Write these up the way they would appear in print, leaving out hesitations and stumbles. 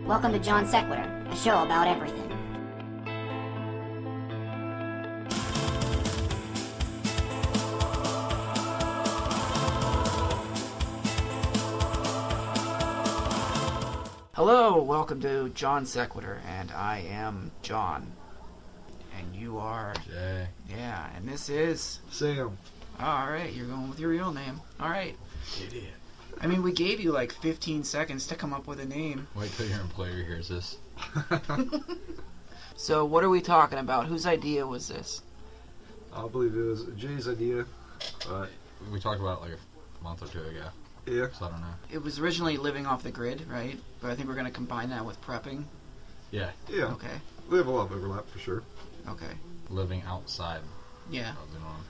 Welcome to Johnsequitur, a show about everything. Hello, welcome to Johnsequitur, and I am John. And you are... Jay. Yeah, and this is... Sam. Alright, you're going with your real name. Alright. Idiot. I mean, we gave you like 15 seconds to come up with a name. Wait till your employer hears this. So, what are we talking about? Whose idea was this? I believe it was Jay's idea, but We talked about it like a month or two ago, yeah. so I don't know. It was originally living off the grid, right? But I think we're going to combine that with prepping. Yeah, Yeah. Okay. We have a lot of overlap for sure. Okay. living outside Yeah. of the norm.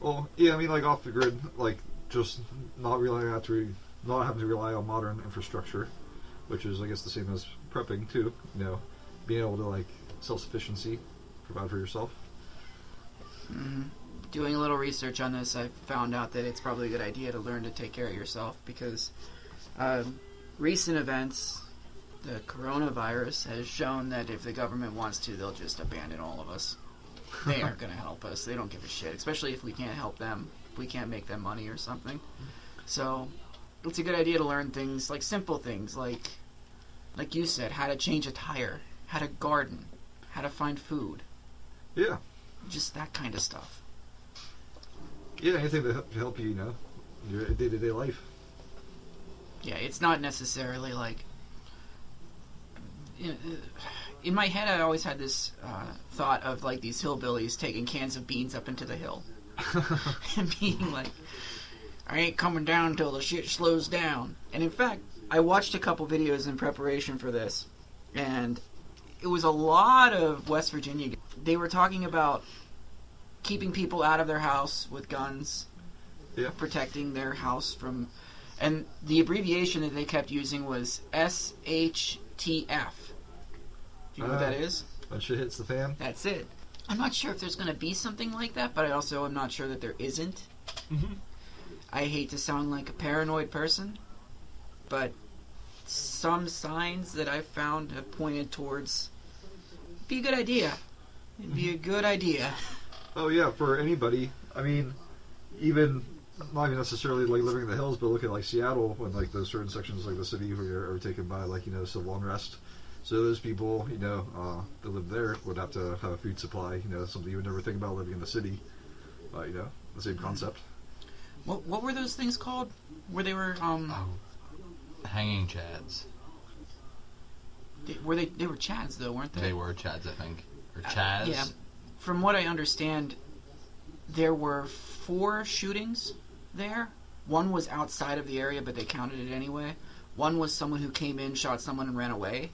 Well, yeah, I mean, like off the grid, like just not having to rely on modern infrastructure, which is, I guess, the same as prepping too. You know, being able to like self-sufficiency, provide for yourself. Mm-hmm. Doing a little research on this, I found out that it's probably a good idea to learn to take care of yourself because recent events, the coronavirus, has shown that if the government wants to, they'll just abandon all of us. They aren't going to help us. They don't give a shit, especially if we can't help them. If we can't make them money or something. So it's a good idea to learn things, like simple things, like you said, how to change a tire, how to garden, how to find food. Yeah. Just that kind of stuff. Yeah, anything to help you, you know, your day-to-day life. Yeah, it's not necessarily like... In my head, I always had this thought of like these hillbillies taking cans of beans up into the hill and being like, I ain't coming down till the shit slows down. And in fact, I watched a couple videos in preparation for this, and it was a lot of West Virginia. They were talking about keeping people out of their house with guns, Yeah. protecting their house from... And the abbreviation that they kept using was SHTF. Do you know what that is? When shit hits the fan. That's it. I'm not sure if there's going to be something like that, but I also am not sure that there isn't. Mm-hmm. I hate to sound like a paranoid person, but some signs that I've found have pointed towards it'd be a good idea. It'd be a good idea. Oh yeah, for anybody. I mean, even not even necessarily like living in the hills, but look at like Seattle when like those certain sections like the city are taken by like, you know, civil unrest. So those people, you know, that live there would have to have a food supply. You know, something you would never think about living in the city. You know, the same concept. What were those things called? Where they were Hanging chads. They were chads though, weren't they? They were chads, I think. Or chads. Yeah. From what I understand, there were 4 shootings there. One was outside of the area, but they counted it anyway. One was someone who came in, shot someone, and ran away.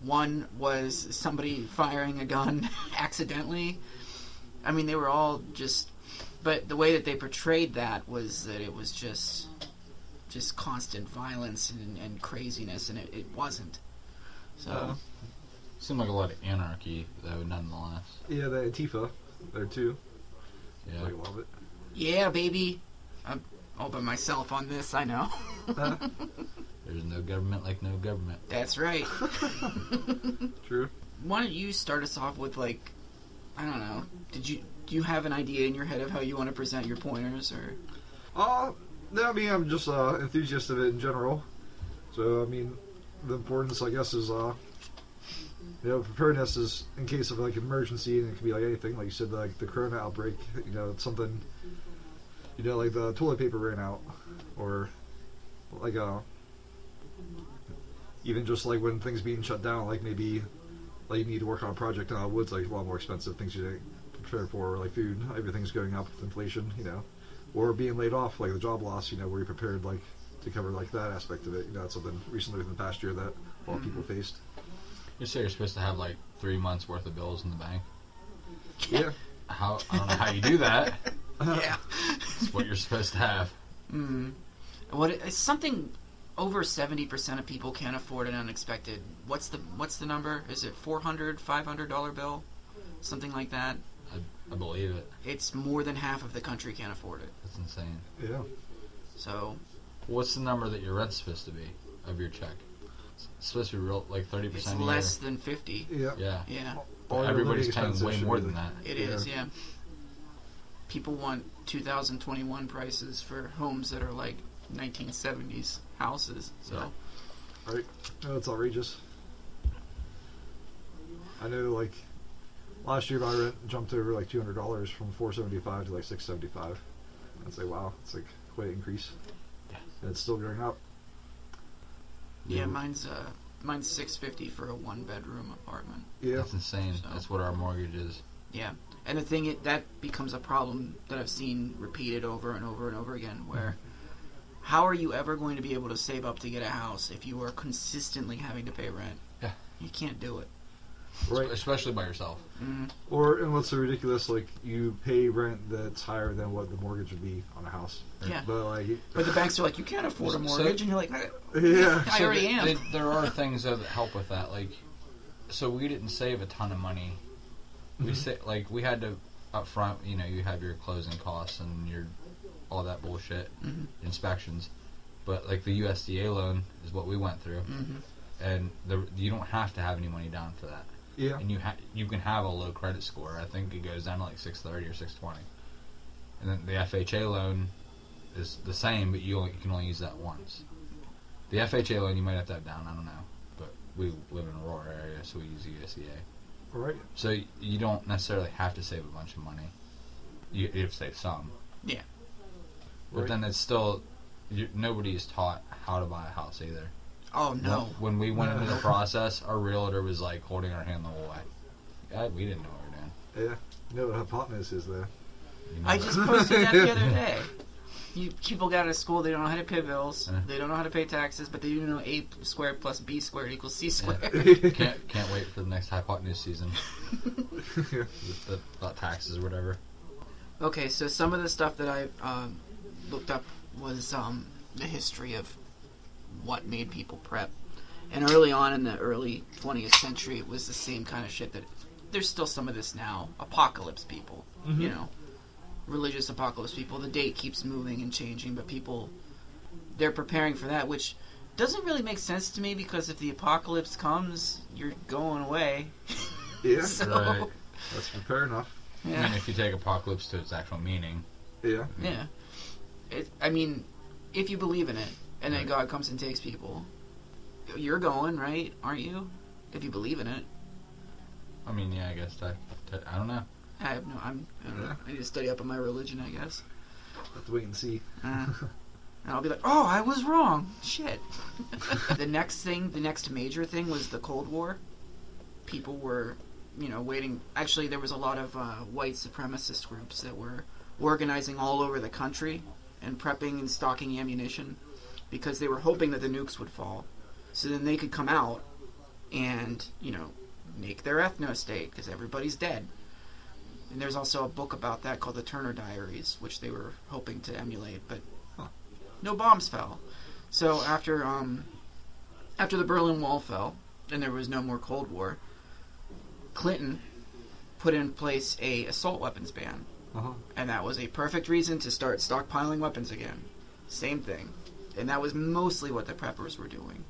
One was somebody firing a gun accidentally. I mean, they were all just... But the way that they portrayed that was that it was just constant violence and craziness, and it wasn't. So... Seemed like a lot of anarchy, though, nonetheless. Yeah, the Antifa there too. Yeah. Like, love it. Yeah, baby. I'm all by myself on this, I know. There's no government like no government. That's right. True. Why don't you start us off with, like, I don't know, do you have an idea in your head of how you want to present your pointers, or? No, I mean, I'm just enthusiast of it in general. So, I mean, the importance, I guess, is, you know, preparedness is in case of, like, emergency, and it can be, like, anything. Like you said, like, the corona outbreak, you know, it's something, you know, like the toilet paper ran out, or, like, even just, like, when things being shut down, like, maybe, like, you need to work on a project in the woods, like, a lot more expensive things you prepare for, like food, everything's going up with inflation, you know, or being laid off, like the job loss, you know, where you're prepared, like, to cover, like, that aspect of it. You know, that's something recently within the past year that a lot of people faced. You say you're supposed to have like 3 months worth of bills in the bank. Yeah. I don't know how you do that. Yeah. It's what you're supposed to have. Something over 70% of people can't afford an unexpected. What's the number? Is it $400, $500 bill? Something like that. I believe it. It's more than half of the country can't afford it. That's insane. Yeah. So, What's the number that your rent's supposed to be of your check? It's supposed to be real, like 30%. It's less than 50. Yeah. Yeah. Yeah, All your Everybody's living paying expenses way should more be than that. it is. Yeah. People want 2021 prices for homes that are like 1970s houses. So. Right? No, it's outrageous. I know, like, last year my rent jumped over like $200 from $475 to like $675. I'd say, wow, it's like quite an increase. Yeah. And it's still going up. Yeah, mine's $650 for a 1-bedroom apartment. Yeah. That's insane. So- That's what our mortgage is. Yeah, and the thing that becomes a problem that I've seen repeated over and over and over again. Where, how are you ever going to be able to save up to get a house if you are consistently having to pay rent? Yeah. You can't do it. Right. Especially by yourself. Mm-hmm. Or, and what's so ridiculous, like, you pay rent that's higher than what the mortgage would be on a house. Yeah. But, like, But the banks are like, you can't afford a mortgage, and you're like, yeah. I already am. There are things that help with that. Like, so we didn't save a ton of money. We we had to up front. You know, you have your closing costs and your all that bullshit, inspections. But like the USDA loan is what we went through, and you don't have to have any money down for that. Yeah. And you can have a low credit score. I think it goes down to like 630 or 620. And then the FHA loan is the same, but you can only use that once. The FHA loan you might have to have down. I don't know, but we live in a rural area, so we use USDA. Right. So you don't necessarily have to save a bunch of money. You have to save some. Yeah. But Right. then it's still nobody is taught how to buy a house either. Oh no. When we went into the process, our realtor was like holding our hand the whole way. We didn't know what we were doing. Yeah. You know what hypotenuse is, though. You know I that. just posted that the other day. People got out of school, they don't know how to pay bills, Yeah. they don't know how to pay taxes, but they do know A squared plus B squared equals C squared. Can't wait for the next hypotenuse season. Yeah. About taxes or whatever. Okay, so some of the stuff that I looked up was the history of what made people prep. And early on in the early 20th century, it was the same kind of shit that... There's still some of this now. Apocalypse people, you know. Religious apocalypse people. The date keeps moving and changing, but people... They're preparing for that, which doesn't really make sense to me, because if the apocalypse comes, you're going away. Yeah. So, Right. That's fair enough. I yeah. mean, if you take apocalypse to its actual meaning. Yeah. Yeah. I mean, if you believe in it, and then Right. God comes and takes people, you're going, right? Aren't you? If you believe in it. I mean, yeah, I guess I don't know. I don't know. I need to study up on my religion, I guess. Have to wait and see. And I'll be like, oh, I was wrong. Shit. The next major thing was the Cold War. People were, waiting. Actually, there was a lot of white supremacist groups that were organizing all over the country and prepping and stocking ammunition because they were hoping that the nukes would fall. So then they could come out and, make their ethno-state because everybody's dead. And there's also a book about that called the Turner Diaries, which they were hoping to emulate, but no bombs fell. So after the Berlin Wall fell and there was no more Cold War, Clinton put in place a assault weapons ban. And that was a perfect reason to start stockpiling weapons again. Same thing. And that was mostly what the preppers were doing.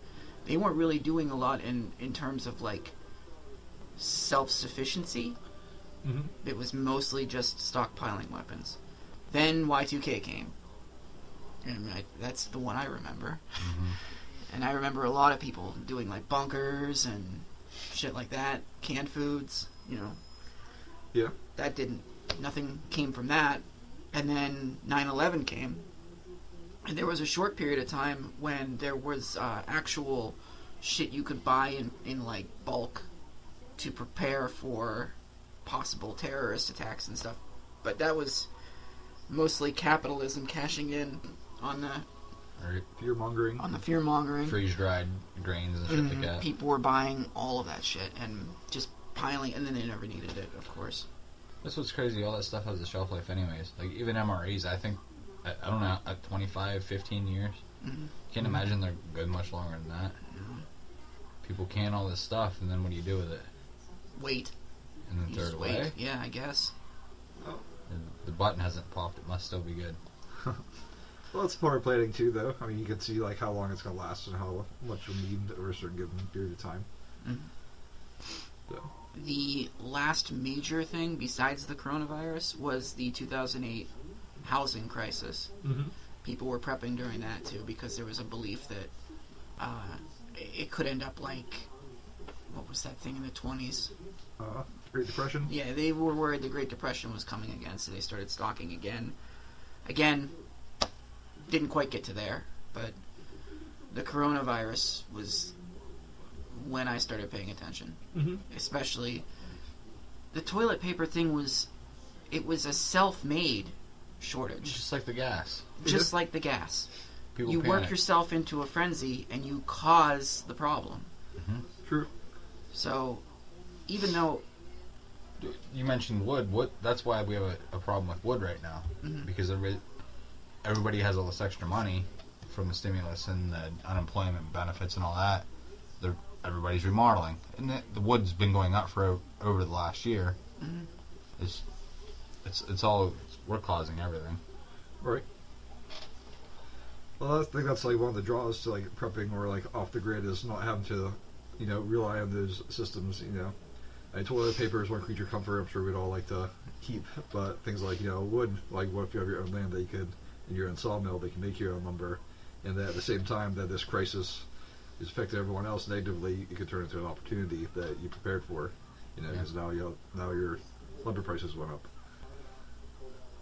They weren't really doing a lot in terms of, like, self-sufficiency. It was mostly just stockpiling weapons. Then Y2K came. And that's the one I remember. And I remember a lot of people doing, like, bunkers and shit like that. Canned foods, Yeah. That nothing came from that. And then 9/11 came. And there was a short period of time when there was actual shit you could buy in like bulk to prepare for possible terrorist attacks and stuff. But that was mostly capitalism cashing in on the Right. Fear mongering. fear mongering. Freeze dried grains and shit like that. People were buying all of that shit and just piling, and then they never needed it, of course. That's what's crazy. All that stuff has a shelf life anyways. Like, even MREs, I think, I don't know, at 25, 15 years. Can't imagine they're good much longer than that. People can all this stuff, and then what do you do with it? Wait. And then You throw it just wait. away? Yeah, I guess. And the button hasn't popped. It must still be good. Well, it's part of planning too, though. I mean, you can see like how long it's gonna last and how much you'll need over a certain given period of time. So. The last major thing besides the coronavirus was the 2008 housing crisis. People were prepping during that too because there was a belief that it could end up like, what was that thing in the 20s? Great Depression? Yeah, they were worried the Great Depression was coming again, so they started stocking again. Again, didn't quite get to there, but the coronavirus was when I started paying attention. Especially, the toilet paper thing was a self-made shortage. Just like the gas. Just like the gas. People you panic. work yourself into a frenzy, and you cause the problem. True. So, even though... You mentioned wood. That's why we have a problem with wood right now. Because everybody has all this extra money from the stimulus and the unemployment benefits and all that. Everybody's remodeling. And the wood's been going up for over the last year. We're causing everything. Right. Well, I think that's like one of the draws to like prepping or like off the grid is not having to, rely on those systems. Toilet paper is one creature comfort. I'm sure we'd all like to keep, but things like wood. Like, what if you have your own land that you could, in your own sawmill, they can make your own lumber, and that at the same time that this crisis is affecting everyone else negatively, it could turn into an opportunity that you prepared for. Because now your lumber prices went up.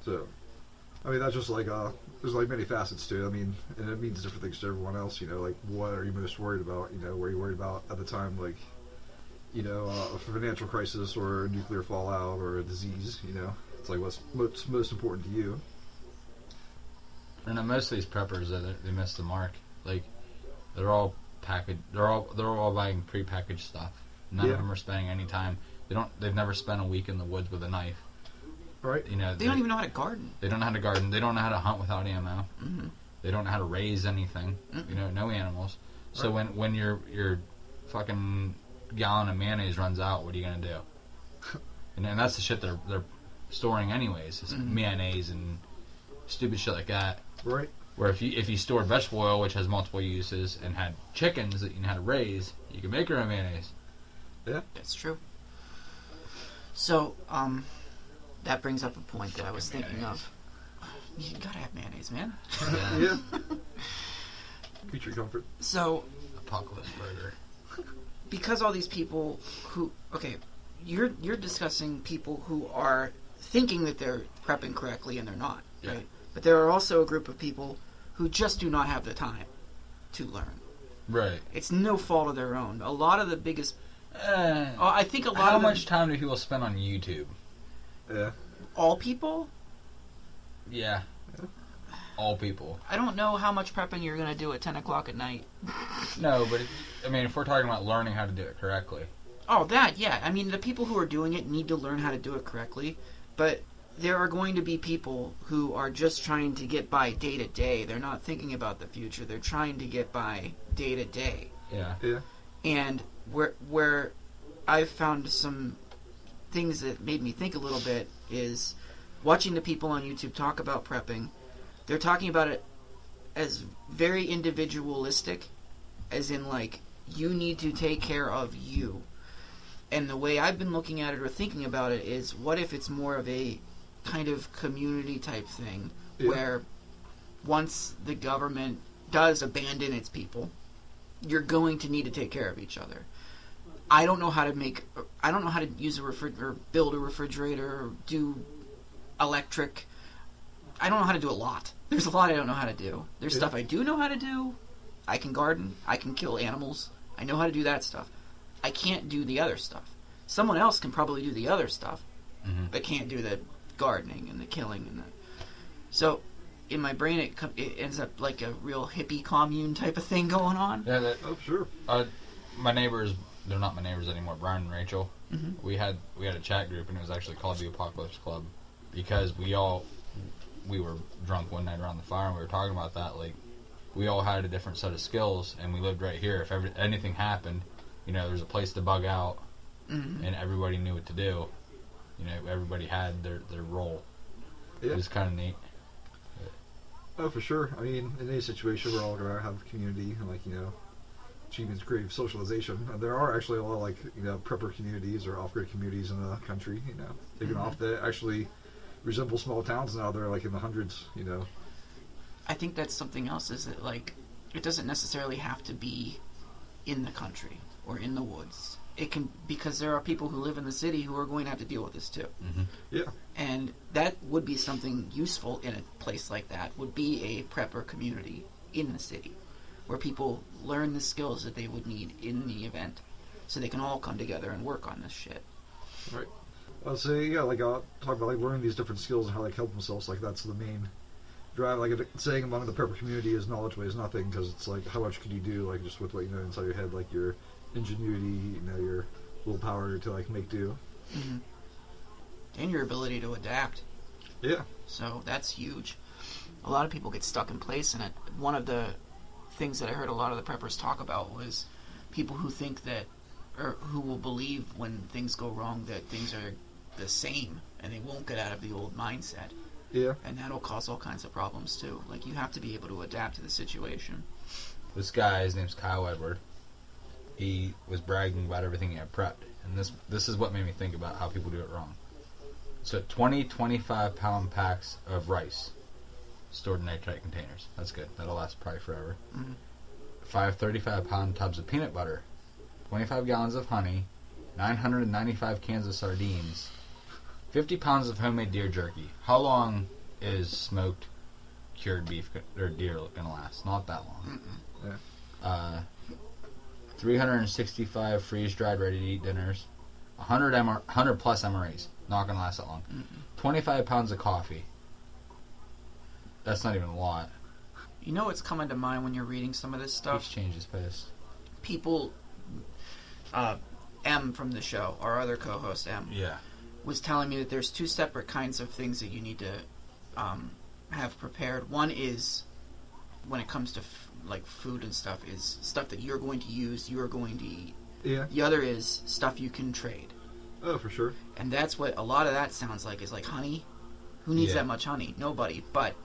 So, I mean, that's just like there's like many facets to it. I mean, and it means different things to everyone else. Like, what are you most worried about? What are you worried about at the time? Like, a financial crisis or a nuclear fallout or a disease. It's like what's most important to you. And most of these preppers, they miss the mark. Like, they're all packaged. They're all buying prepackaged stuff. None of them are spending any time. They've never spent a week in the woods with a knife. Right. They don't even know how to garden. They don't know how to garden. They don't know how to hunt without ammo. They don't know how to raise anything. No animals. So when your fucking gallon of mayonnaise runs out, what are you gonna do? And that's the shit they're storing anyways. It's mayonnaise and stupid shit like that. Right. Where if you stored vegetable oil, which has multiple uses, and had chickens that you know how to raise, you can make your own mayonnaise. Yeah, that's true. So, that brings up a point that I was thinking of. You gotta have mayonnaise, man. Yeah. Creature comfort. So, apocalypse burger. Because all these people who, you're discussing people who are thinking that they're prepping correctly and they're not, right? But there are also a group of people who just do not have the time to learn. Right. It's no fault of their own. A lot of the biggest... I think a lot How of much time do people spend on YouTube? Yeah. All people? Yeah. All people. I don't know how much prepping you're going to do at 10 o'clock at night. No, but if we're talking about learning how to do it correctly. Oh, that, yeah. I mean, the people who are doing it need to learn how to do it correctly, but there are going to be people who are just trying to get by day to day. They're not thinking about the future. They're trying to get by day to day. Yeah. Yeah. And where I've found some things that made me think a little bit is watching the people on YouTube talk about prepping. They're talking about it as very individualistic, as in, like, you need to take care of you. And the way I've been looking at it or thinking about it is, what if it's more of a kind of community type thing, where once the government does abandon its people, you're going to need to take care of each other. I don't know how to use a refrigerator, build a refrigerator, or do electric. I don't know how to do a lot. There's a lot I don't know how to do. There's stuff I do know how to do. I can garden. I can kill animals. I know how to do that stuff. I can't do the other stuff. Someone else can probably do the other stuff, but can't do the gardening and the killing and the. So, in my brain, it ends up like a real hippie commune type of thing going on. Yeah. Oh, sure. My neighbors, they're not my neighbors anymore. Brian and Rachel. We had a chat group, and it was actually called the Apocalypse Club, because we were drunk one night around the fire, and we were talking about that. Like, we all had a different set of skills, and we lived right here. If anything happened, there's a place to bug out, and everybody knew what to do. Everybody had their role. Yeah. It was kind of neat. Oh, for sure. I mean, in any situation, we're all going to have community and, like, achievements, creative socialization. And there are actually a lot of, like, prepper communities or off-grid communities in the country, Even off that actually resemble small towns now. They're, like, in the hundreds, I think that's something else, is that, like, it doesn't necessarily have to be in the country or in the woods. It can, because there are people who live in the city who are going to have to deal with this too. Mm-hmm. Yeah. And that would be something useful in a place like that, would be a prepper community in the city, where people learn the skills that they would need in the event, so they can all come together and work on this shit. Right. I'll say, yeah, like, talk about, like, learning these different skills and how they help themselves. Like, that's the main drive. Like, saying among the prepper community is knowledge weighs nothing, because it's like, how much could you do, like, just with what you know inside your head, like your ingenuity, your willpower to, like, make do. Mm-hmm. And your ability to adapt. Yeah. So that's huge. A lot of people get stuck in place in it. One of the things that I heard a lot of the preppers talk about was people who think that, or who will believe when things go wrong that things are the same and they won't get out of the old mindset. Yeah. And that'll cause all kinds of problems too. Like, you have to be able to adapt to the situation. This guy, his name's Kyle Edward. He was bragging about everything he had prepped, and this is what made me think about how people do it wrong. So 25 pound packs of rice stored in airtight containers. That's good. That'll last probably forever. Mm-hmm. 5 35 pound tubs of peanut butter, 25 gallons of honey, 995 cans of sardines, 50 pounds of homemade deer jerky. How long is smoked cured beef or deer going to last? Not that long. Yeah. 365 freeze-dried ready-to-eat dinners, 100 plus MREs. Not going to last that long. 25 pounds of coffee. That's not even a lot. You know what's coming to mind when you're reading some of this stuff? Exchange his pace. People, M from the show, our other co-host M, Yeah. was telling me that there's two separate kinds of things that you need to have prepared. One is, when it comes to like food and stuff, is stuff that you're going to use, you're going to eat. Yeah. The other is stuff you can trade. Oh, for sure. And that's what a lot of that sounds like, is like honey. Who needs that much honey? Nobody. But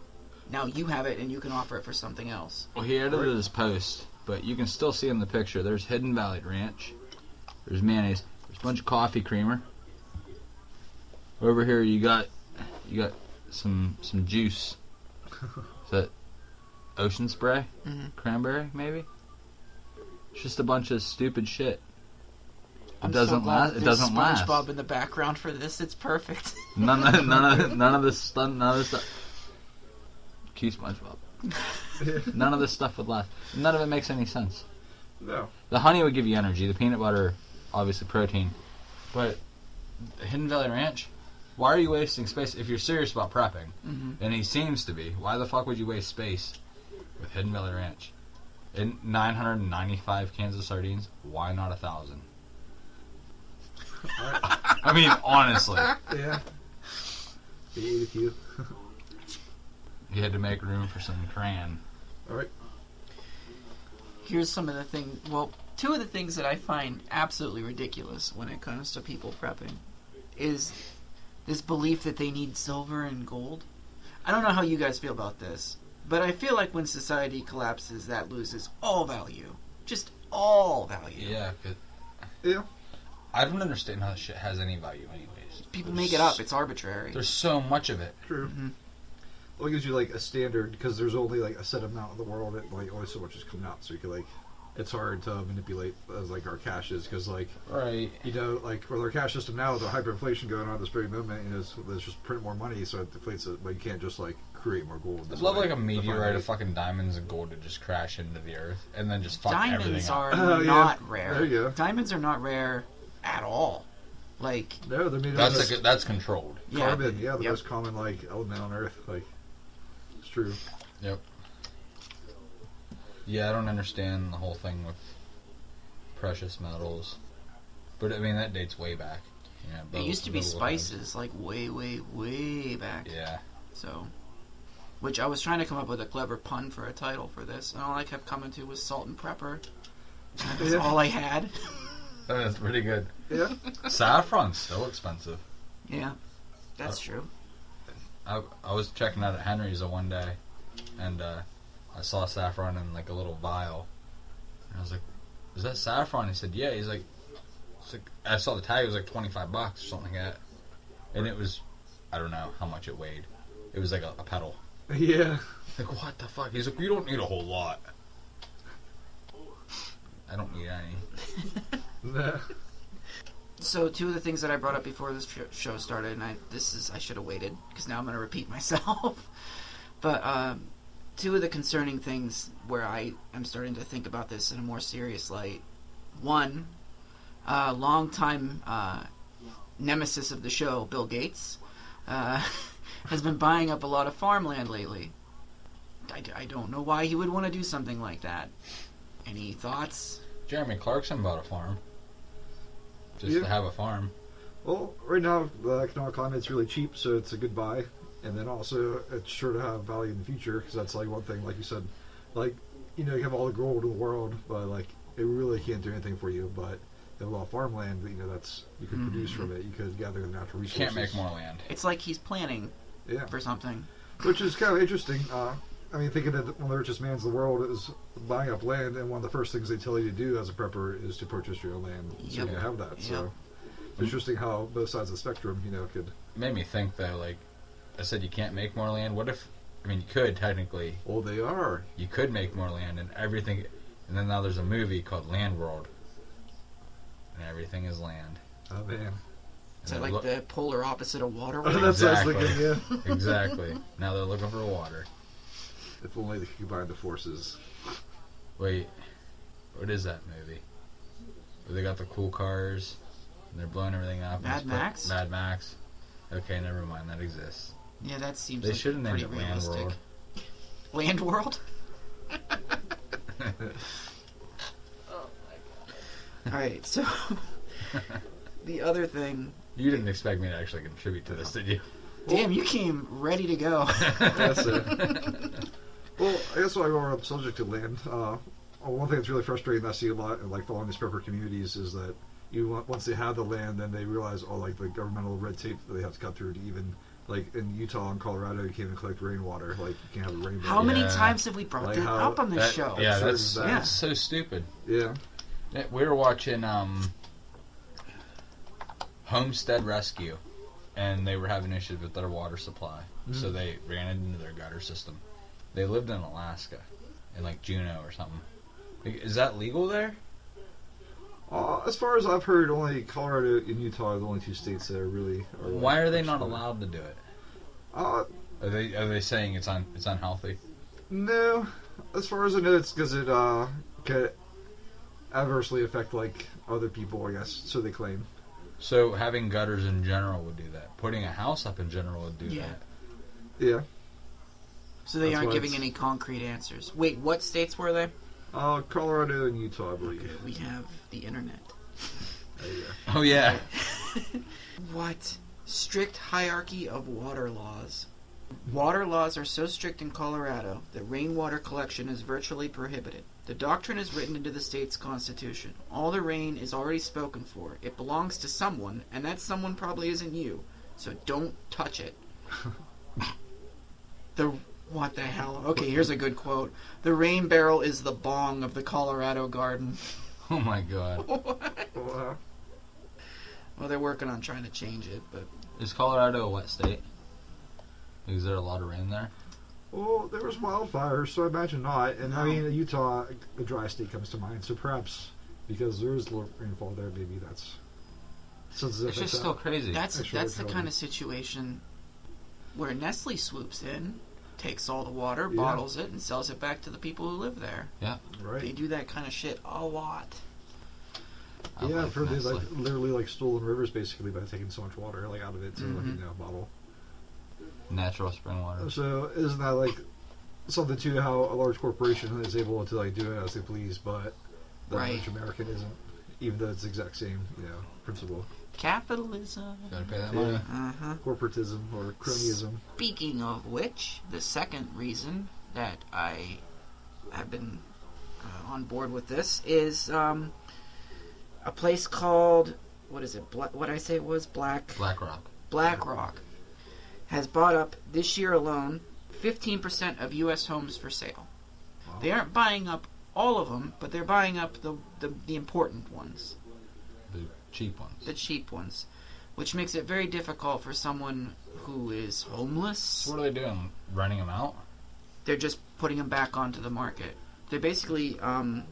now you have it and you can offer it for something else. Well, he edited his post, but you can still see in the picture. There's Hidden Valley Ranch. There's mayonnaise. There's a bunch of coffee creamer. Over here you got some juice. Is that ocean spray? Mm-hmm. Cranberry, maybe? It's just a bunch of stupid shit. I'm doesn't so glad last. It doesn't there's last. SpongeBob in the background for this. It's perfect. None of this stuff. Cue SpongeBob. None of this stuff would last. None of it makes any sense. No. The honey would give you energy. The peanut butter, obviously protein. But Hidden Valley Ranch, why are you wasting space? If you're serious about prepping, and he seems to be, why the fuck would you waste space with Hidden Valley Ranch? In 995 cans of sardines, why not 1,000? I mean, honestly. Yeah. He ate a few. You had to make room for some crayon. Alright. Here's some of the things. Well, two of the things that I find absolutely ridiculous when it comes to people prepping is this belief that they need silver and gold. I don't know how you guys feel about this, but I feel like when society collapses, that loses all value. Just all value. Yeah, Yeah. I don't understand how this shit has any value anyways. People make it up. It's arbitrary. There's so much of it. True. Well, it gives you, like, a standard, because there's only, like, a set amount in the world, and, like, only so much is coming out, so you can, like, it's hard to manipulate, as, like, our cash is, because, like, Right. Like, with our cash system now, with the hyperinflation going on at this very moment, let's just print more money, so it deflates it, but you can't just, like, create more gold. I'd love, like, a meteorite of fucking diamonds and gold to just crash into the earth, and then just fuck Diamonds everything up. are not rare. There you go. Diamonds are not rare at all. Like, No, they're made out of That's controlled. carbon, the most common, like, element on Earth, like, it's true. Yep. Yeah, I don't understand the whole thing with precious metals. But, I mean, that dates way back. Yeah, it used to be spices, like, way, way, way back. Yeah. So, which I was trying to come up with a clever pun for a title for this, and all I kept coming to was salt and prepper. That's all I had. That's pretty good. Yeah. Saffron's still expensive. Yeah, that's true. I was checking out at Henry's one day, and I saw saffron in like a little vial, and I was like, "Is that saffron?" He said, "Yeah." He's like, I saw the tag. It was like $25 or something like that, and it was, I don't know how much it weighed. It was like a pedal. Yeah. Like, what the fuck? He's like, "You don't need a whole lot." I don't need any. Nah. So two of the things that I brought up before this show started, and I should have waited because now I'm going to repeat myself. But two of the concerning things where I am starting to think about this in a more serious light. One, longtime nemesis of the show, Bill Gates, has been buying up a lot of farmland lately. I don't know why he would want to do something like that. Any thoughts? Jeremy Clarkson bought a farm. Just to have a farm. Well, right now, the economic climate's really cheap, so it's a good buy. And then also, it's sure to have value in the future, because that's like one thing, like you said, like, you know, you have all the gold in the world, but like, it really can't do anything for you. But you have a lot of farmland, you know, that's, you could produce from it, you could gather the natural resources. You can't make more land. It's like he's planning for something. Which is kind of interesting. I mean, thinking that one of the richest mans in the world is buying up land, and one of the first things they tell you to do as a prepper is to purchase your own land, so you can have that. So it's interesting how both sides of the spectrum, you know, could. It made me think though, like I said, you can't make more land. What if? I mean, you could technically. Well, they are. You could make more land and everything, and then now there's a movie called Land World, and everything is land. Oh man. Is that like the polar opposite of water? That's what I was thinking. Yeah. Exactly. Now they're looking for water. If only they could combine the forces. Wait, what is that movie? Where they got the cool cars and they're blowing everything up. Mad Max? Mad Max. Okay, never mind. That exists. Yeah, that seems They like should have named pretty it Land realistic. World. Land World? Alright, so the other thing. You didn't expect me to actually contribute to this, did you? Damn, you came ready to go. That's it. Well, I guess while we're on the subject of land, one thing that's really frustrating that I see a lot in like following these prepper communities is that once they have the land, then they realize all like the governmental red tape that they have to cut through to even like in Utah and Colorado, you can't even collect rainwater. Like you can't have a rainbow. How many times have we brought that up on this show? Yeah, that's so stupid. Yeah. We were watching Homestead Rescue, and they were having issues with their water supply, so they ran into their gutter system. They lived in Alaska, in like Juneau or something. Is that legal there? As far as I've heard, only Colorado and Utah are the only two states that really are. Why are they not allowed to do it? Are they saying it's unhealthy? No, as far as I know, it's because it could adversely affect like other people, I guess. So they claim. So having gutters in general would do that. Putting a house up in general would do that. Yeah. So they aren't giving any concrete answers. Wait, what states were they? Colorado and Utah, I believe. Okay, we have the internet. Oh yeah. What? Strict hierarchy of water laws. Water laws are so strict in Colorado that rainwater collection is virtually prohibited. The doctrine is written into the state's constitution. All the rain is already spoken for. It belongs to someone, and that someone probably isn't you. So don't touch it. What the hell? Okay, here's a good quote. The rain barrel is the bong of the Colorado garden. Oh my god. What? Well, they're working on trying to change it, but... Is Colorado a wet state? Is there a lot of rain there? Well, there was wildfires, so I imagine not. And I mean, Utah, a dry state comes to mind, so perhaps because there is low rainfall there, maybe that's... It's just still crazy. That's the kind of situation where Nestle swoops in, takes all the water, bottles it, and sells it back to the people who live there. Yeah. Right. They do that kind of shit a lot. I've heard they like literally like stolen rivers basically by taking so much water like out of it to like a bottle. Natural spring water. So isn't that like something too? How a large corporation is able to like do it as they please, but the average American isn't, even though it's the exact same principle. Capitalism. Gotta pay that money. Corporatism or cronyism. Speaking of which, the second reason that I have been on board with this is a place called, what is it? What I say it was? Blackrock. Blackrock has bought up this year alone 15% of U.S. homes for sale. Wow. They aren't buying up all of them, but they're buying up the important ones. The cheap ones. The cheap ones. Which makes it very difficult for someone who is homeless. So what are they doing? Renting them out? They're just putting them back onto the market. They're basically, I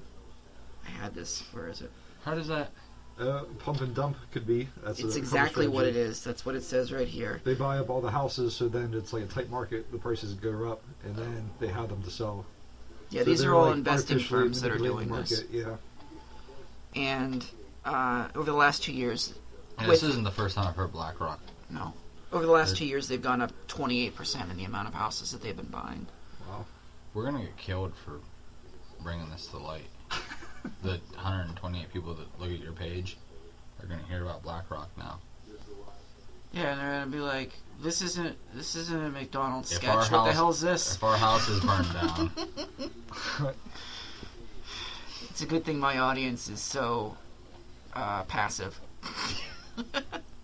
had this, where is it? How does that... Pump and dump could be. It's exactly what it is. That's what it says right here. They buy up all the houses, so then it's like a tight market. The prices go up, and then they have them to sell. Yeah, So these they're, are all like, investing artificially firms that are doing manipulating the this. market, Yeah. And over the last 2 years... And this isn't the first time I've heard Blackrock. No. Over the last 2 years, they've gone up 28% in the amount of houses that they've been buying. Wow. We're going to get killed for bringing this to light. The 128 people that look at your page are going to hear about Blackrock now. Yeah, and they're going to be like, this isn't a McDonald's If sketch. What the hell is this? If our house is burned down... It's a good thing my audience is so passive.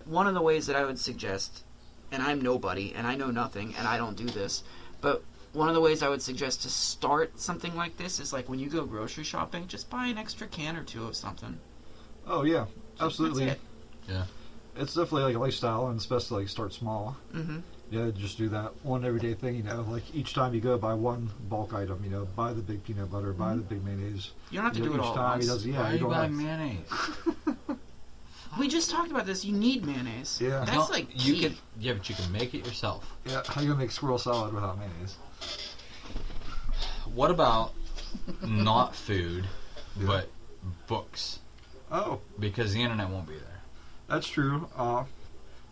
One of the ways that I would suggest, and I'm nobody, and I know nothing, and I don't do this, but one of the ways I would suggest to start something like this is like when you go grocery shopping, just buy an extra can or two of something. Oh yeah, absolutely. That's it. Yeah. It's definitely like a lifestyle, and it's best to like start small. Mm-hmm. Yeah, just do that one everyday thing. You know, like each time you go buy one bulk item. You know, buy the big peanut butter, buy the big mayonnaise. You don't have to do it each all at time once. he does, yeah, Why are you you don't buying have- mayonnaise? We just talked about this. You need mayonnaise. Yeah. That's like you key. can. Yeah, but you can make it yourself. Yeah, how you gonna make squirrel salad without mayonnaise? What about not food, Yeah. but books? Oh, Because the internet won't be there. that's true.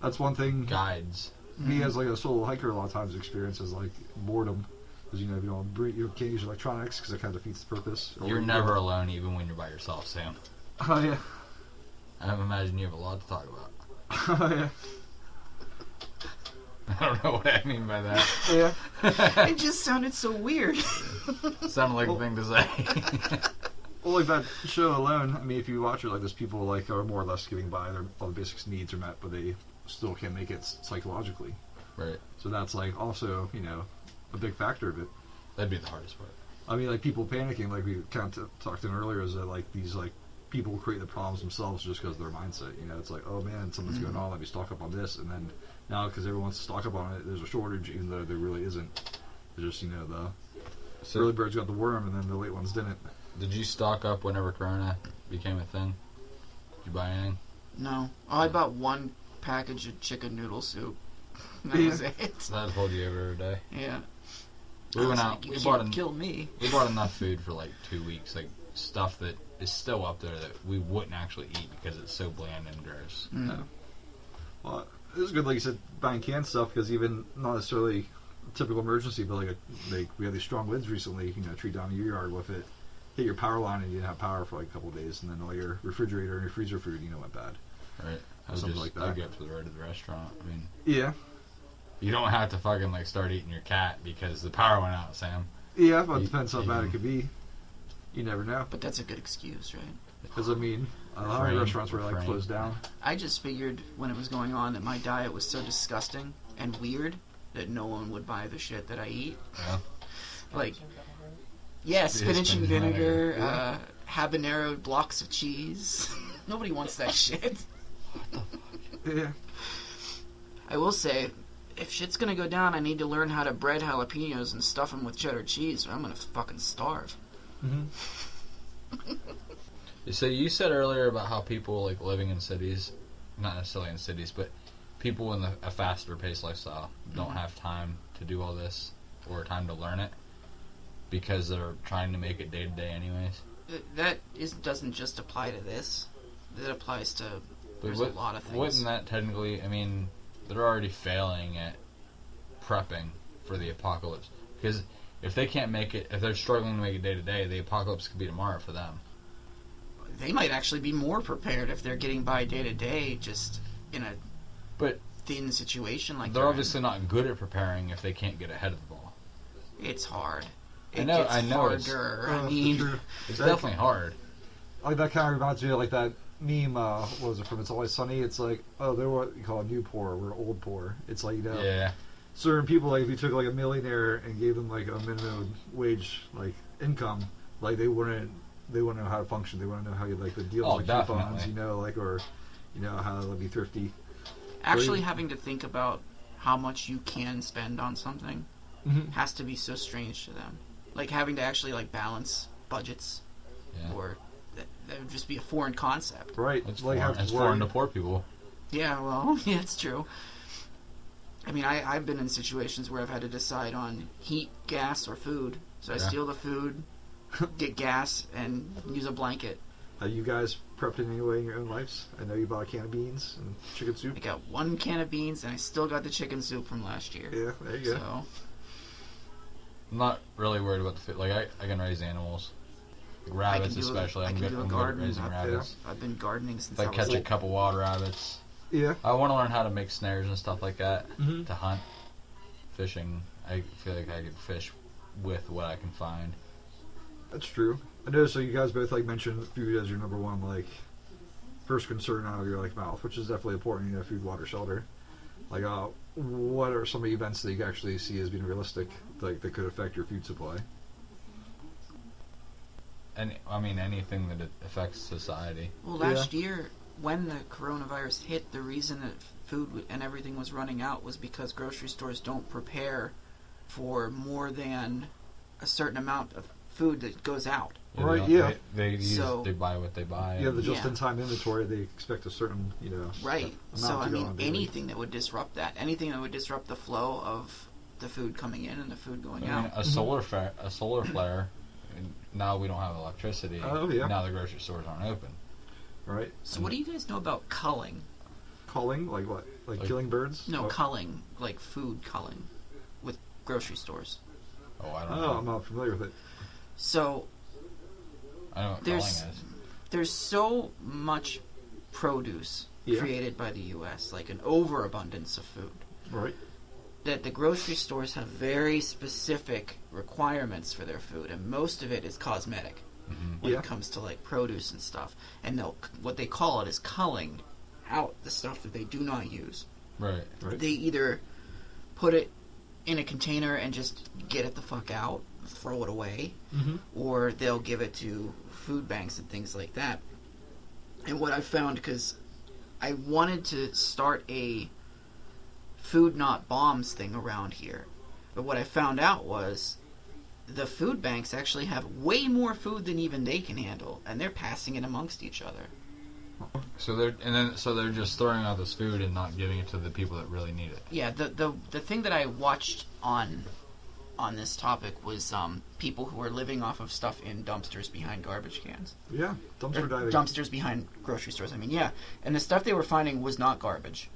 That's one thing. Guides. Me as like a solo hiker, a lot of times experiences like boredom, because you know you don't bring, you can't use electronics because it kind of defeats the purpose. Or You're you never go- alone, even when you're by yourself, Sam. Oh yeah. I imagine you have a lot to talk about. Oh yeah. I don't know what I mean by that. Yeah. It just sounded so weird. Sounded like a thing to say. Well, like that show alone. I mean, if you watch it, like there's people like are more or less getting by. Their all the basic needs are met, but they still can't make it psychologically. Right. So that's like also a big factor of it. That'd be the hardest part. I mean, like people panicking, like we kind of talked in earlier, is that like these like people create the problems themselves just because of their mindset. You know, it's like, oh man, something's going on. Let me stock up on this, and then now because everyone wants to stock up on it, there's a shortage, even though there really isn't. There's just the early birds got the worm, and then the late ones didn't. Did you stock up whenever Corona became a thing? Did you buy anything? No. Oh, I bought one package of chicken noodle soup. That was it. That told you every day. Yeah. We went out. Like, you We can't kill me. bought enough food for like 2 weeks, like stuff that is still up there that we wouldn't actually eat because it's so bland and gross. Mm. Well, it was good, like you said, buying canned stuff because even not necessarily a typical emergency, but like we had these strong winds recently. Tree down your yard with it, hit your power line, and you didn't have power for like a couple of days, and then all your refrigerator and your freezer food, went bad. Right. Something like that. I'd get up to the road to the restaurant. I mean, Yeah. you don't have to fucking like start eating your cat because the power went out, Sam. Yeah, but it You- depends how bad it could be. You never know. But that's a good excuse, right? Because I mean, a lot of Refrain, restaurants were like refrain. closed down. I just figured when it was going on that my diet was so disgusting and weird that no one would buy the shit that I eat. Yeah. Like, yeah, spinach and vinegar, Yeah. habanero blocks of cheese. Nobody wants that shit. Yeah. I will say, if shit's gonna go down, I need to learn how to bread jalapenos and stuff them with cheddar cheese, or I'm gonna fucking starve. Mm-hmm. So you said earlier about how people like living in cities, not necessarily in cities, but people in a faster paced lifestyle don't have time to do all this or time to learn it because they're trying to make it day to day anyways. Doesn't just apply to this. It applies to But there's a lot of things. Wouldn't that technically? I mean, they're already failing at prepping for the apocalypse because if they can't make it, if they're struggling to make it day to day, the apocalypse could be tomorrow for them. They might actually be more prepared if they're getting by day to day, just in a But thin situation like they're in. obviously not good at preparing if they can't get ahead of the ball. It's hard. I It know- gets I know it's- harder. Oh, I for mean, sure. It's That- definitely hard. Like that kind of reminds me of like that meme. What was it from? It's Always Sunny. It's like, oh, they're what you call new poor. We're old poor. It's like Yeah. certain people, like if you took like a millionaire and gave them like a minimum wage like income, like they wouldn't know how to function. They wouldn't know how you like the deals Oh, like definitely. coupons, like or how to be thrifty. Actually, having to think about how much you can spend on something has to be so strange to them. Like having to actually like balance budgets, or that would just be a foreign concept. Right. It's like foreign, it's foreign to poor people. Yeah, well, yeah, it's true. I mean, I've been in situations where I've had to decide on heat, gas, or food. So I steal the food, get gas, and use a blanket. Have you guys prepped in any way in your own lives? I know you bought a can of beans and chicken soup. I got one can of beans, and I still got the chicken soup from last year. Yeah, there you go. So, I'm not really worried about the food. Like, I can raise animals. Rabbits especially. I'm good at raising rabbits. I've been gardening since Like I was catch a couple wild rabbits. Yeah. I want to learn how to make snares and stuff like that Mhm. to hunt. Fishing, I feel like I could fish with what I can find. That's true. I noticed you guys both like mentioned food as your number one like first concern out of your like mouth, which is definitely important. Food, water, shelter. Like, what are some of the events that you actually see as being realistic, like that could affect your food supply? And I mean anything that affects society. Well, last year, when the coronavirus hit, the reason that food and everything was running out was because grocery stores don't prepare for more than a certain amount of food that goes out. Right, They buy what they buy. Yeah, the just-in-time inventory, they expect a certain, Right. amount So, to I go mean, on daily. anything that would disrupt that, anything that would disrupt the flow of the food coming in and the food going I mean, out. a solar flare. And now we don't have electricity. Oh, yeah. Now the grocery stores aren't open. Right. So, what do you guys know about culling? Culling? Like what? Like killing birds? No, Oh. culling, like food culling with grocery stores. Oh, I don't Oh, know. I'm not familiar with it. So, I know what there's- calling is. there's so much produce created by the U.S., like an overabundance of food, Right. that the grocery stores have very specific requirements for their food, and most of it is cosmetic when it comes to like produce and stuff. And what they call it is culling out the stuff that they do not use. Right. They either put it in a container and just get it the fuck out, throw it away, or they'll give it to food banks and things like that. And what I found, because I wanted to start a food not bombs thing around here, but what I found out was the food banks actually have way more food than even they can handle, and they're passing it amongst each other. So they're just throwing out this food and not giving it to the people that really need it. Yeah, the thing that I watched on this topic was people who are living off of stuff in dumpsters behind garbage cans. Yeah. Dumpster diving. Dumpsters behind grocery stores. I mean, yeah. And the stuff they were finding was not garbage.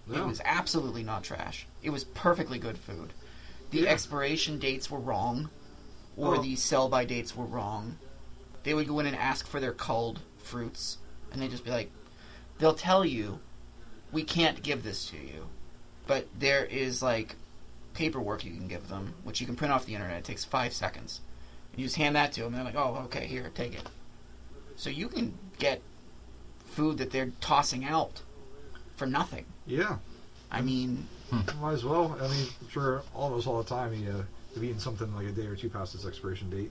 No. It was absolutely not trash. It was perfectly good food. The expiration dates were wrong, or the sell-by dates were wrong. They would go in and ask for their culled fruits, and they'd just be like, they'll tell you, we can't give this to you. But there is, like, paperwork you can give them, which you can print off the internet. It takes 5 seconds. And you just hand that to them, and they're like, oh, okay, here, take it. So you can get food that they're tossing out for nothing. Yeah. I mean, Might as well. I mean, I'm sure all of us all the time, have eaten something like a day or two past its expiration date.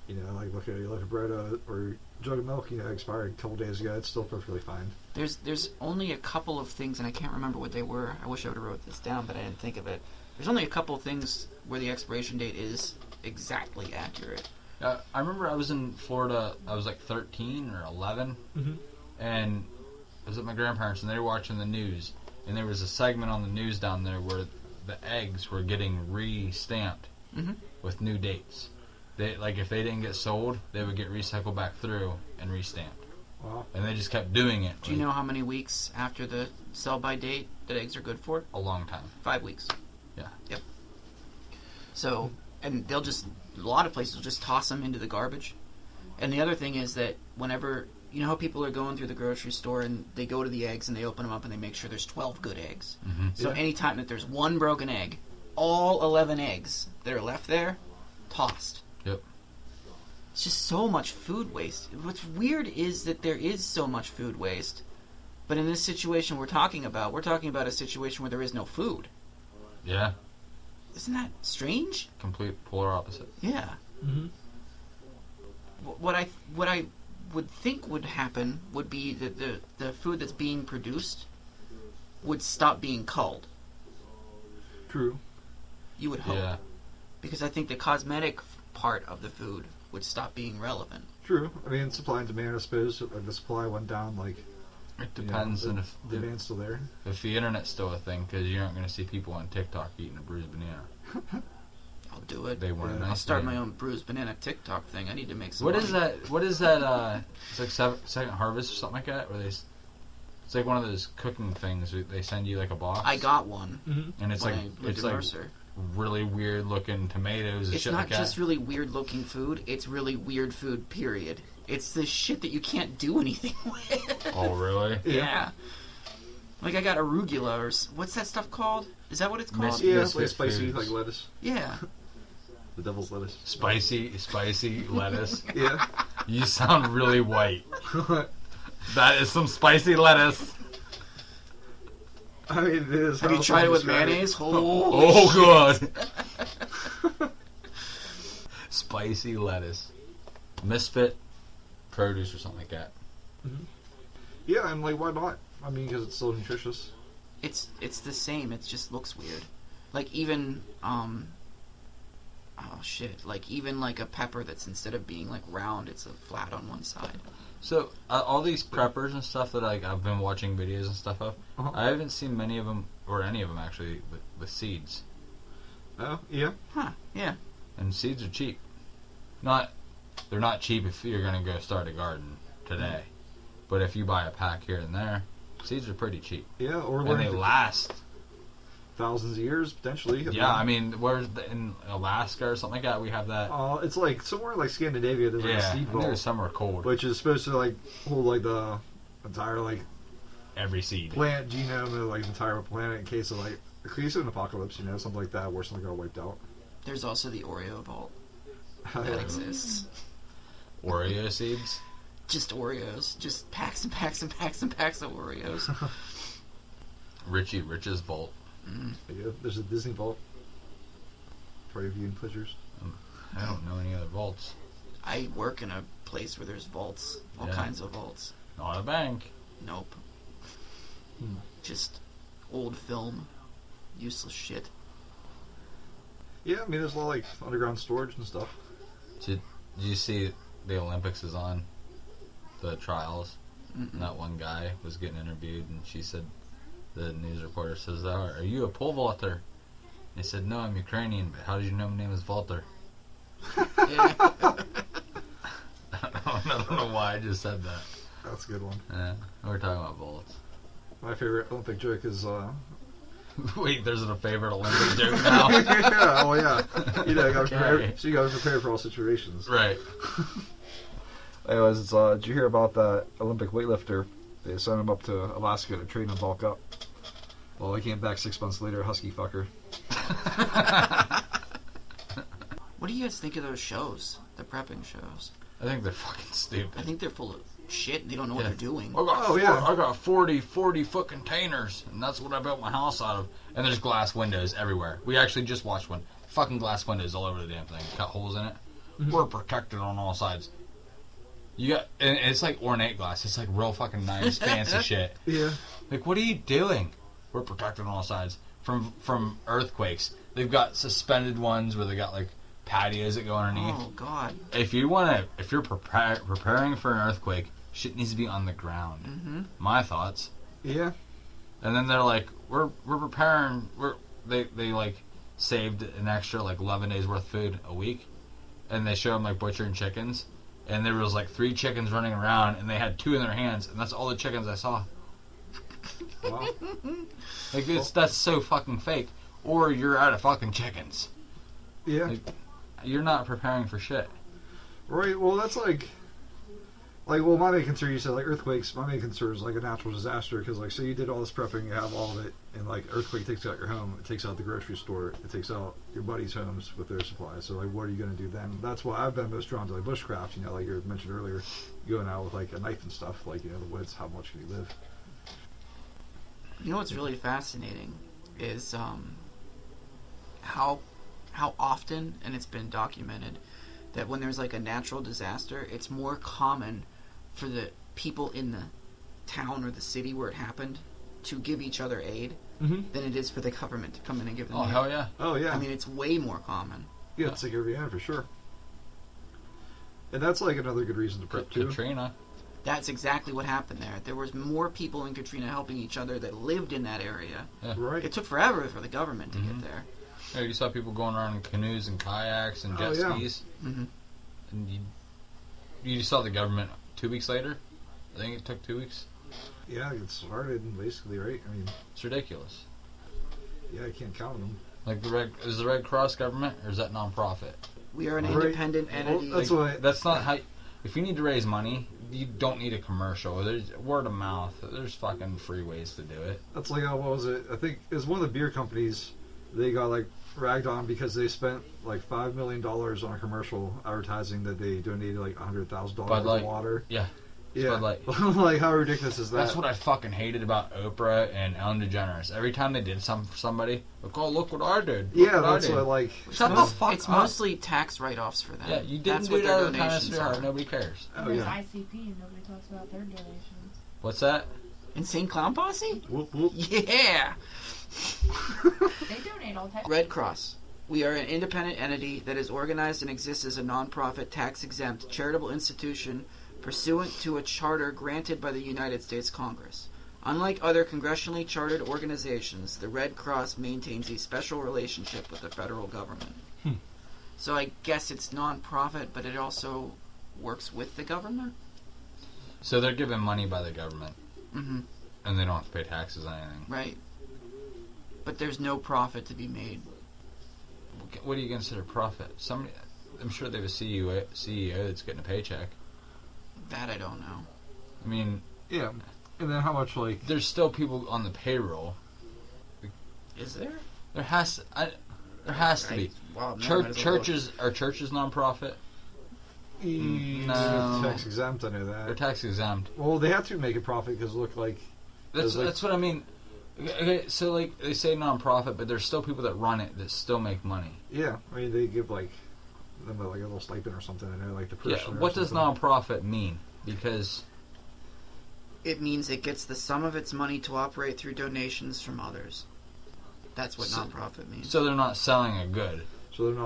Like look at a loaf of bread or a jug of milk, expired a couple days ago. It's still perfectly fine. there's only a couple of things, and I can't remember what they were. I wish I would have wrote this down, but I didn't think of it. There's only a couple of things where the expiration date is exactly accurate. I remember I was in Florida. I was like 13 or 11, and I was at my grandparents, and they were watching the news, and there was a segment on the news down there where the eggs were getting re-stamped with new dates. If they didn't get sold, they would get recycled back through and re-stamped. Wow. And they just kept doing it. Do you know how many weeks after the sell-by date that eggs are good for? A long time. 5 weeks. Yeah. Yep. So, and a lot of places will just toss them into the garbage. And the other thing is that whenever, how people are going through the grocery store and they go to the eggs and they open them up and they make sure there's 12 good eggs. So anytime that there's one broken egg, all 11 eggs that are left there, tossed. Yep. It's just so much food waste. What's weird is that there is so much food waste, but in this situation we're talking about a situation where there is no food. Yeah. Isn't that strange? Complete polar opposite. Yeah. Mm-hmm. What I would think would happen would be that the food that's being produced would stop being culled. True. You would hope. Yeah. Because I think the cosmetic part of the food would stop being relevant. True. I mean, supply and demand, I suppose. Like the supply went down, like. It depends on if demand's still there. If the internet's still a thing, because you aren't going to see people on TikTok eating a bruised banana. I'll do it. They want a nice I'll start banana. my own bruised banana TikTok thing. I need to make some What money. is that? What is that? It's like Second Harvest or something like that. Where it's like one of those cooking things. Where they send you like a box. I got one. Mm-hmm. And it's when like I lived it's in like Mercer. really weird looking tomatoes and It's shit not like that. just really weird looking food. It's really weird food. Period. It's the shit that you can't do anything with. Oh really? Yeah. Like I got arugula or what's that stuff called? Is that what it's called? Yeah, Misfit like spicy, foods. like lettuce. Yeah. The devil's lettuce. Spicy lettuce. Yeah. You sound really white. That is some spicy lettuce. I mean, it is. Have how you tried it with describe mayonnaise? Oh god. Spicy lettuce. Misfit produce or something like that. Yeah, and like, why not? I mean, because it's so nutritious. It's the same. It just looks weird. Like even like even like a pepper that's instead of being like round, it's a flat on one side. So all these preppers and stuff that I've been watching videos and stuff of, Uh-huh. I haven't seen many of them or any of them actually with seeds. Oh, yeah. Huh? Yeah. And seeds are cheap. They're not cheap if you're gonna go start a garden today, but if you buy a pack here and there, seeds are pretty cheap. Yeah, or And learn they last. thousands of years, potentially. Yeah, I mean, in Alaska or something like that, we have that. It's like somewhere like Scandinavia, there's like a Yeah, seed and vault, there's somewhere cold. which is supposed to like hold like the entire like Every seed. plant genome of like the entire planet in case of like an apocalypse, something like that, where something got wiped out. There's also the Oreo vault Yeah. that exists. Oreo seeds. Just Oreos. Just packs and packs and packs and packs of Oreos. Richie Rich's vault. Yeah, there's a Disney vault for your viewing pleasures. I don't know any other vaults. I work in a place where there's vaults. All Yeah. kinds of vaults. Not a bank. Nope. Hmm. Just old film. Useless shit. Yeah, I mean, there's a lot of like underground storage and stuff. Did you see the Olympics is on? The trials. Mm-mm. And that one guy was getting interviewed, and she said, the news reporter says, "Are you a pole vaulter?" And he said, "No, I'm Ukrainian, but how did you know my name is Vaulter?" Yeah. I don't know why I just said that. That's a good one. Yeah, we're talking about vaults. My favorite Olympic joke is Wait, there's a favorite Olympic joke now? yeah, oh yeah. You got Okay. prepared. So you got to prepare for all situations. Right. Anyways, did you hear about that Olympic weightlifter? They sent him up to Alaska to train and bulk up. Well, he came back 6 months later, husky fucker. What do you guys think of those shows? The prepping shows? I think they're fucking stupid. I think they're full of shit and they don't know what Yeah. they're doing. I got 40 foot containers, and that's what I built my house out of. And there's glass windows everywhere. We actually just watched one. Fucking glass windows all over the damn thing. Cut holes in it. We're protected on all sides. You got, and it's like ornate glass. It's like real fucking nice, fancy shit. Yeah. Like, what are you doing? We're protected on all sides from earthquakes. They've got suspended ones where they got like patios that go underneath. Oh god. If you're preparing for an earthquake, shit needs to be on the ground. Mm-hmm. My thoughts. Yeah. And then they're like, we're preparing. They like saved an extra like 11 days worth of food a week, and they show them like butchering chickens, and there was like 3 chickens running around, and they had 2 in their hands, and that's all the chickens I saw. Wow. Like that's so fucking fake. Or you're out of fucking chickens. Yeah. Like, you're not preparing for shit. Right. Well, that's like, well, my main concern, you said like earthquakes. My main concern is like a natural disaster because like, say you did all this prepping, you have all of it, and like earthquake takes out your home, it takes out the grocery store, it takes out your buddies' homes with their supplies. So like, what are you gonna do then? That's why I've been most drawn to like bushcraft. Like you mentioned earlier, going out with like a knife and stuff. Like the woods, how much can you live? You know what's really fascinating is how how often, and it's been documented, that when there's like a natural disaster, it's more common for the people in the town or the city where it happened to give each other aid than it is for the government to come in and give them aid. hell yeah. Oh, yeah. I mean, it's way more common. Yeah, it's like every end for sure. And that's like another good reason to prep, too. Katrina. That's exactly what happened there. There was more people in Katrina helping each other that lived in that area. Yeah. Right. It took forever for the government to get there. Yeah, you saw people going around in canoes and kayaks and jet skis. Mm-hmm. And you saw the government 2 weeks later. I think it took 2 weeks. Yeah, it started, basically, right? I mean, It's ridiculous. yeah, I can't count them. Like is the Red Cross government or is that non-profit? We are an Right. independent entity. Well, that's why. That's not how. If you need to raise money, you don't need a commercial. There's word of mouth. There's fucking free ways to do it. That's like, what was it? I think it was one of the beer companies. They got like ragged on because they spent like $5 million on a commercial advertising that they donated like $100,000 Bud Light. to water. Yeah. Yeah. Bud Light. Like, how ridiculous is that? That's what I fucking hated about Oprah and Ellen DeGeneres. Every time they did something for somebody, like, oh, look what I did. Look Yeah, what that's I did. what I like. Shut the fuck It's up. mostly tax write-offs for them. Yeah, you didn't That's do what that their out of the kindness of donations your heart. are. Nobody cares. Oh, There's yeah. ICP and nobody talks about their donations. What's that? Insane Clown Posse? Whoop, whoop. Yeah! They donate all types. Red Cross. We are an independent entity that is organized and exists as a non-profit, tax-exempt, charitable institution pursuant to a charter granted by the United States Congress. Unlike other congressionally chartered organizations, the Red Cross maintains a special relationship with the federal government. So I guess it's non-profit, but it also works with the government? So they're given money by the government, Mm-hmm. and they don't have to pay taxes on anything. Right. But there's no profit to be made. What do you consider profit? Somebody, I'm sure they have a CEO that's getting a paycheck. That I don't know. I mean, Yeah. And then how much, like... there's still people on the payroll. Is there? There has to be. Wow, Churches are churches nonprofit. No. Tax exempt, I know They're that. tax exempt. Well, they have to make a profit because look like... That's what I mean. Okay, so like they say nonprofit, but there's still people that run it that still make money. Yeah, I mean, they give like them like a little stipend or something, I know, like the Yeah. person. What does nonprofit mean? Because It means it gets the sum of its money to operate through donations from others. That's what nonprofit means. so they're not selling a good. So they're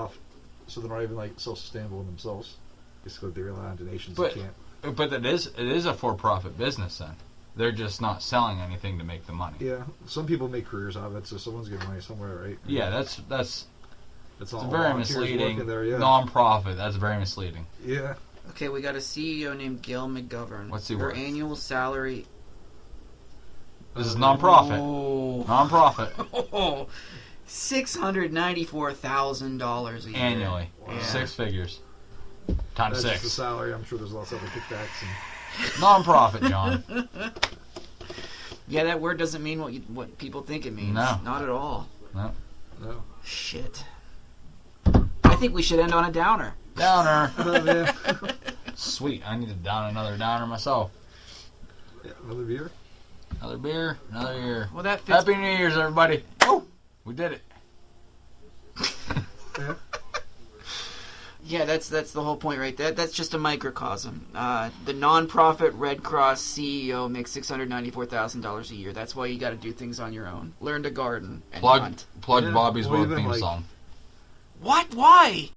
not even like self-sustainable in themselves. Basically, they rely on donations. But- They can't. But it is a for-profit business then. They're just not selling anything to make the money. Yeah, some people make careers out of it, so someone's getting money somewhere, right? Yeah, that's It's all very volunteers misleading. working there, yeah. Non-profit. That's very misleading. Yeah. Okay, we got a CEO named Gail McGovern. What's he Her worth? annual salary... This is non-profit. Oh. Non-profit Oh, $694,000 a year. annually, Yeah. 6 figures times That's just the 6. salary. I'm sure there's lots of other kickbacks. Non-profit, John. Yeah, that word doesn't mean what people think it means. No. Not at all. No. Shit. I think we should end on a downer. Downer. Oh, man. Sweet. I need to down another downer myself. Yeah, another beer? Another beer, another year. Well, that fits. Happy New Year's, everybody. Oh, we did it. Yeah. Yeah, that's the whole point right there. That's just a microcosm. The non-profit Red Cross CEO makes $694,000 a year. That's why you got to do things on your own. Learn to garden and Plug hunt. Plug Yeah, Bobby's well, World even, theme like- song. What? Why?